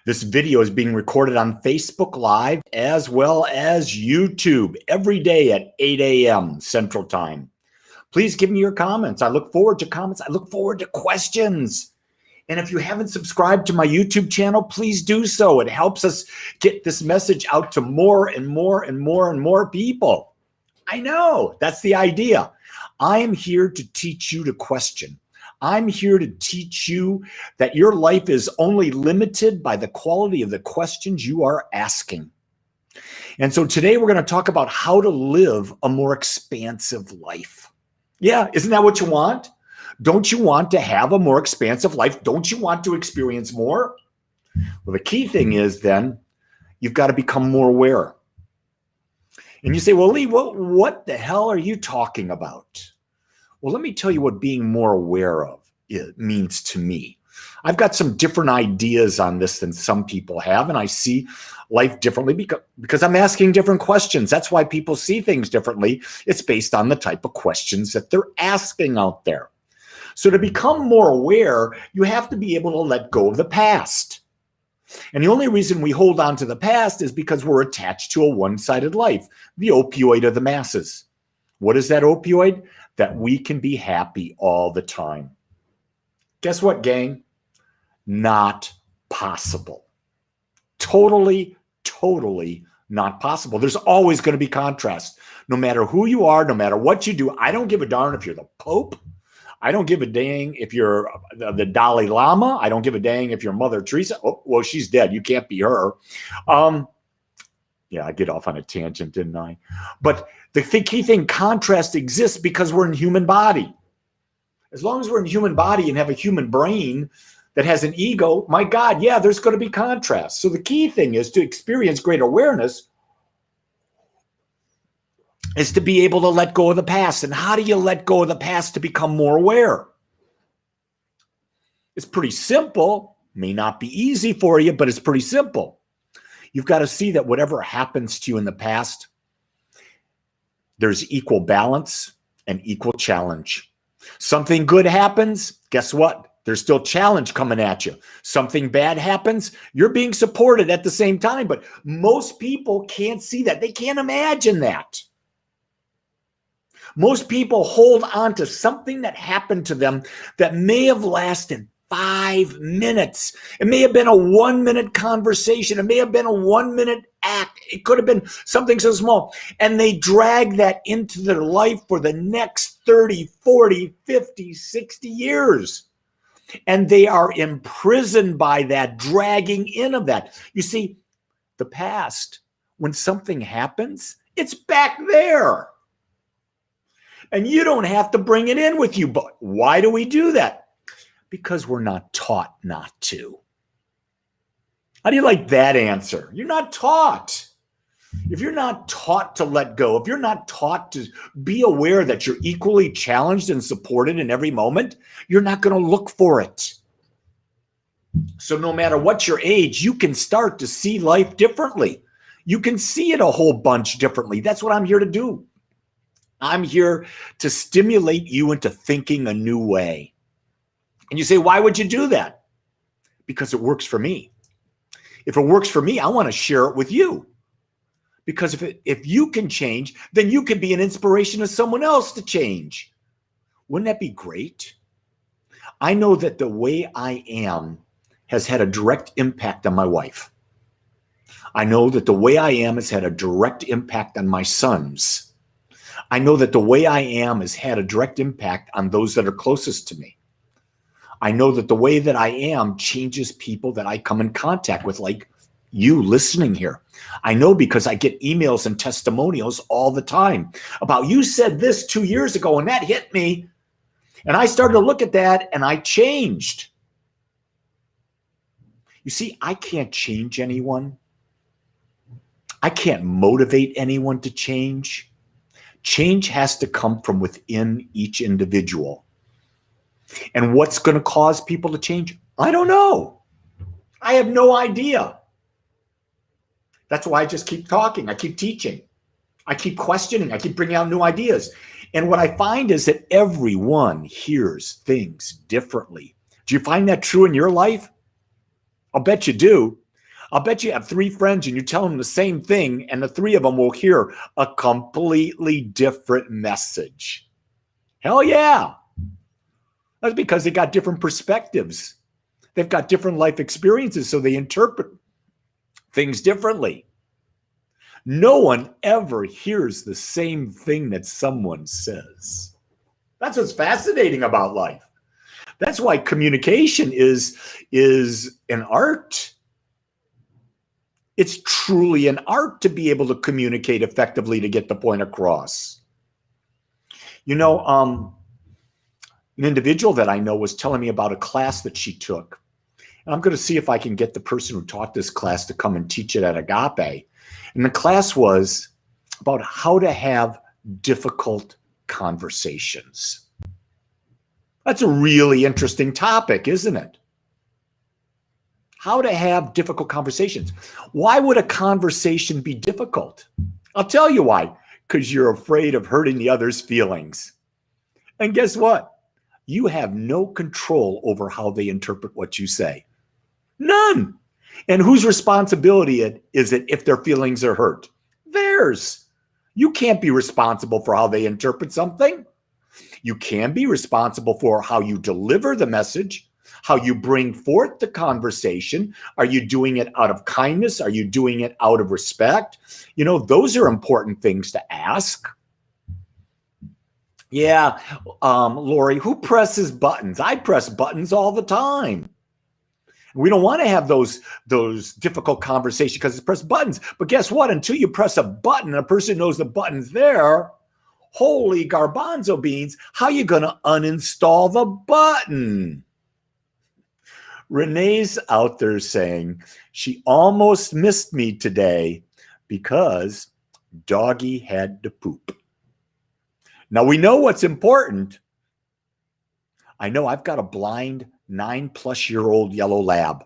This video is being recorded on Facebook Live as well as YouTube every day at 8 a.m. Central Time. Please give me your comments. I look forward to comments. I look forward to questions. And if you haven't subscribed to my YouTube channel, please do so. It helps us get this message out to more and more and more and more people. I know, that's the idea. I am here to teach you to question. I'm here to teach you that your life is only limited by the quality of the questions you are asking. And so today we're going to talk about how to live a more expansive life. Yeah, isn't that what you want? Don't you want to have a more expansive life? Don't you want to experience more? Well, the key thing is then you've got to become more aware. And you say, well, Lee, what the hell are you talking about? Well, let me tell you what being more aware of it means to me. I've got some different ideas on this than some people have, and I see life differently because I'm asking different questions. That's why people see things differently. It's based on the type of questions that they're asking out there. So to become more aware, you have to be able to let go of the past. And the only reason we hold on to the past is because we're attached to a one-sided life, the opioid of the masses. What is that opioid? That we can be happy all the time. Guess what, gang? Not possible. Totally not possible. There's always going to be contrast. No matter who you are, no matter what you do, I don't give a darn if you're the Pope. I don't give a dang if you're the Dalai Lama. I don't give a dang if you're Mother Teresa. Oh, well, she's dead. You can't be her. Yeah, I get off on a tangent, didn't I? But the key thing, contrast exists because we're in human body. As long as we're in human body and have a human brain that has an ego, my God, yeah, there's going to be contrast. So the key thing is to experience great awareness is to be able to let go of the past. And how do you let go of the past to become more aware? It's pretty simple. May not be easy for you, but it's pretty simple. You've got to see that whatever happens to you in the past, there's equal balance and equal challenge. Something good happens, guess what? There's still challenge coming at you. Something bad happens, you're being supported at the same time. But most people can't see that. They can't imagine that. Most people hold on to something that happened to them that may have lasted 5 minutes. It may have been a 1-minute conversation. It may have been a 1-minute act. It could have been something so small. And they drag that into their life for the next 30, 40, 50, 60 years. And they are imprisoned by that, dragging in of that. You see, the past, when something happens, it's back there. And you don't have to bring it in with you. But why do we do that? Because we're not taught not to. How do you like that answer? You're not taught. If you're not taught to let go, if you're not taught to be aware that you're equally challenged and supported in every moment, you're not going to look for it. So no matter what your age, you can start to see life differently. You can see it a whole bunch differently. That's what I'm here to do. I'm here to stimulate you into thinking a new way. And you say, why would you do that? Because it works for me. If it works for me, I want to share it with you. Because if you can change, then you can be an inspiration to someone else to change. Wouldn't that be great? I know that the way I am has had a direct impact on my wife. I know that the way I am has had a direct impact on my sons. I know that the way I am has had a direct impact on those that are closest to me. I know that the way that I am changes people that I come in contact with, like you listening here. I know because I get emails and testimonials all the time about you said this 2 years ago and that hit me. And I started to look at that and I changed. You see, I can't change anyone. I can't motivate anyone to change. Change has to come from within each individual. And what's going to cause people to change? I don't know. I have no idea. That's why I just keep talking. I keep teaching. I keep questioning. I keep bringing out new ideas. And what I find is that everyone hears things differently. Do you find that true in your life? I'll bet you do. I'll bet you have three friends and you tell them the same thing, and the three of them will hear a completely different message. Hell yeah. That's because they got different perspectives. They've got different life experiences, so they interpret things differently. No one ever hears the same thing that someone says. That's what's fascinating about life. That's why communication is an art. It's truly an art to be able to communicate effectively to get the point across. You know, an individual that I know was telling me about a class that she took. And I'm going to see if I can get the person who taught this class to come and teach it at Agape. And the class was about how to have difficult conversations. That's a really interesting topic, isn't it? How to have difficult conversations. Why would a conversation be difficult? I'll tell you why. Because you're afraid of hurting the other's feelings. And guess what? You have no control over how they interpret what you say. None. And whose responsibility is it if their feelings are hurt? Theirs. You can't be responsible for how they interpret something. You can be responsible for how you deliver the message, how you bring forth the conversation. Are you doing it out of kindness? Are you doing it out of respect? You know, those are important things to ask. Yeah, Lori, who presses buttons? I press buttons all the time. We don't want to have those difficult conversations because it's press buttons. But guess what? Until you press a button, a person knows the button's there. Holy garbanzo beans, how are you going to uninstall the button? Renee's out there saying she almost missed me today because doggy had to poop. Now we know what's important. I know I've got a blind 9+-year-old yellow lab.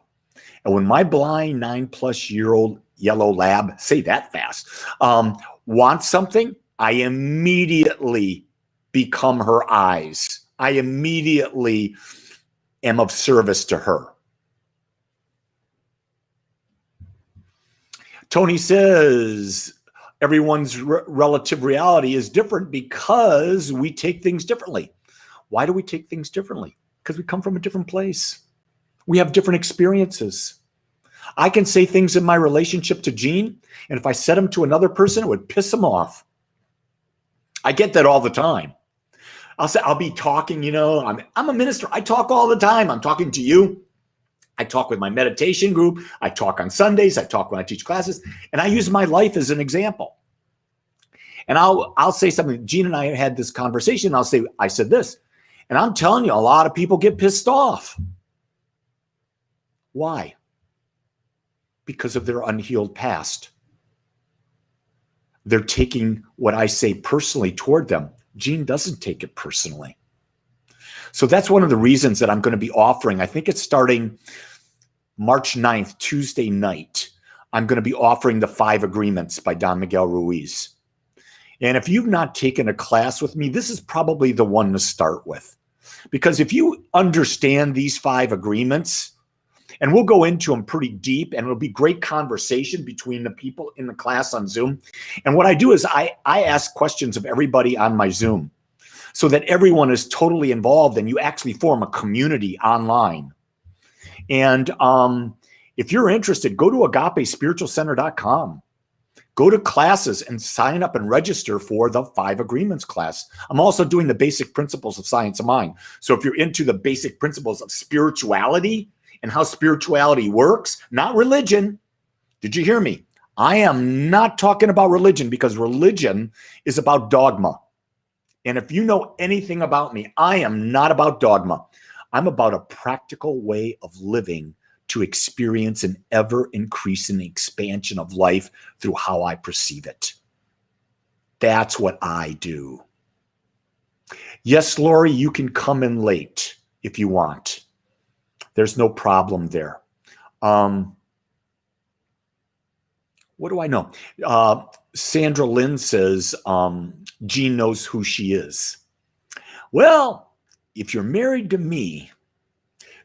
And when my blind 9+-year-old yellow lab, say that fast, wants something, I immediately become her eyes. I immediately am of service to her. Tony says, everyone's relative reality is different because we take things differently. Why do we take things differently? Because we come from a different place. We have different experiences. I can say things in my relationship to Gene, and if I said them to another person, it would piss them off. I get that all the time. I'll be talking, you know, I'm a minister. I talk all the time. I'm talking to you. I talk with my meditation group. I talk on Sundays. I talk when I teach classes, and I use my life as an example. And I'll say something. Gene and I had this conversation. I'll say, I said this, and I'm telling you, a lot of people get pissed off. Why? Because of their unhealed past. They're taking what I say personally toward them. Gene doesn't take it personally. So that's one of the reasons that I'm going to be offering, I think it's starting March 9th, Tuesday night, I'm going to be offering the 5 Agreements by Don Miguel Ruiz. And if you've not taken a class with me, this is probably the one to start with. Because if you understand these 5 agreements, and we'll go into them pretty deep, and it'll be great conversation between the people in the class on Zoom. And what I do is I ask questions of everybody on my Zoom so that everyone is totally involved and you actually form a community online. And if you're interested, go to agapespiritualcenter.com. Go to classes and sign up and register for the 5 Agreements class. I'm also doing the basic principles of science of mind. So if you're into the basic principles of spirituality and how spirituality works, not religion. Did you hear me? I am not talking about religion because religion is about dogma. And if you know anything about me, I am not about dogma. I'm about a practical way of living to experience an ever-increasing expansion of life through how I perceive it. That's what I do. Yes, Lori, you can come in late if you want. There's no problem there. What do I know? Sandra Lynn says, Jean knows who she is. Well, if you're married to me,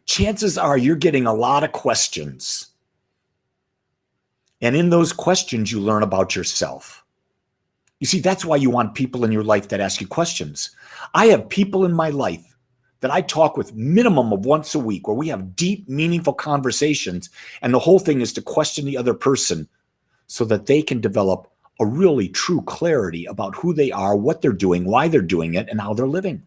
chances are you're getting a lot of questions. And in those questions, you learn about yourself. You see, that's why you want people in your life that ask you questions. I have people in my life that I talk with minimum of once a week where we have deep, meaningful conversations. And the whole thing is to question the other person so that they can develop a really true clarity about who they are, what they're doing, why they're doing it, and how they're living.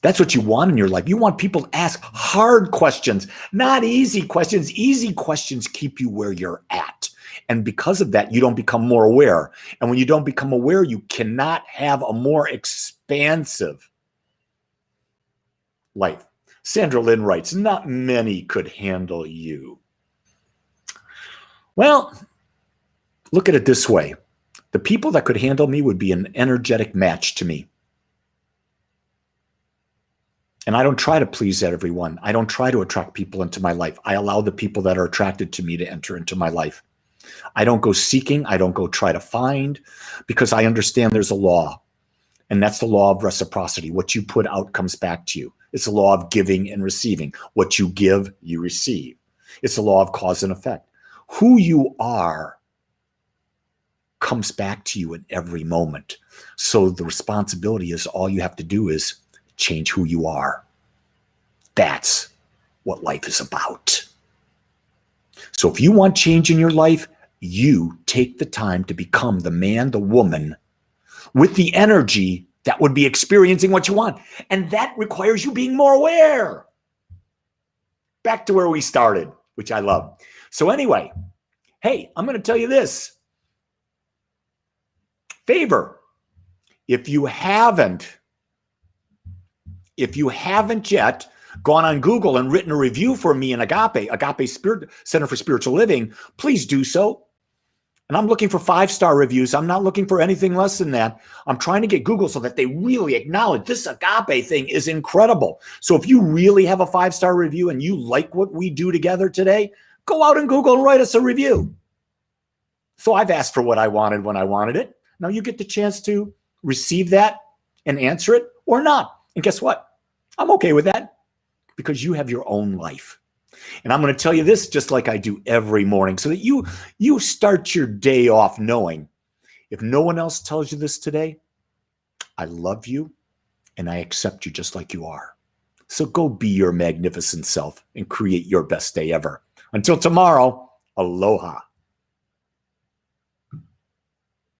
That's what you want in your life. You want people to ask hard questions, not easy questions. Easy questions keep you where you're at. And because of that, you don't become more aware. And when you don't become aware, you cannot have a more expansive life. Sandra Lynn writes, not many could handle you. Well, look at it this way. The people that could handle me would be an energetic match to me. And I don't try to please everyone. I don't try to attract people into my life. I allow the people that are attracted to me to enter into my life. I don't go seeking. I don't go try to find, because I understand there's a law. And that's the law of reciprocity. What you put out comes back to you. It's the law of giving and receiving. What you give, you receive. It's the law of cause and effect. Who you are comes back to you in every moment. So the responsibility is all you have to do is change who you are. That's what life is about. So if you want change in your life, you take the time to become the man, the woman with the energy that would be experiencing what you want. And that requires you being more aware. Back to where we started, which I love. So anyway, hey, I'm going to tell you this. Favor, if you haven't yet gone on Google and written a review for me in Agape Spirit Center for Spiritual Living, please do so. And I'm looking for 5-star reviews. I'm not looking for anything less than that. I'm trying to get Google so that they really acknowledge this Agape thing is incredible. So if you really have a 5-star review and you like what we do together today, go out and Google and write us a review. So I've asked for what I wanted when I wanted it. Now you get the chance to receive that and answer it or not. And guess what? I'm okay with that because you have your own life. And I'm going to tell you this just like I do every morning so that you start your day off knowing, if no one else tells you this today, I love you and I accept you just like you are. So go be your magnificent self and create your best day ever. Until tomorrow, aloha.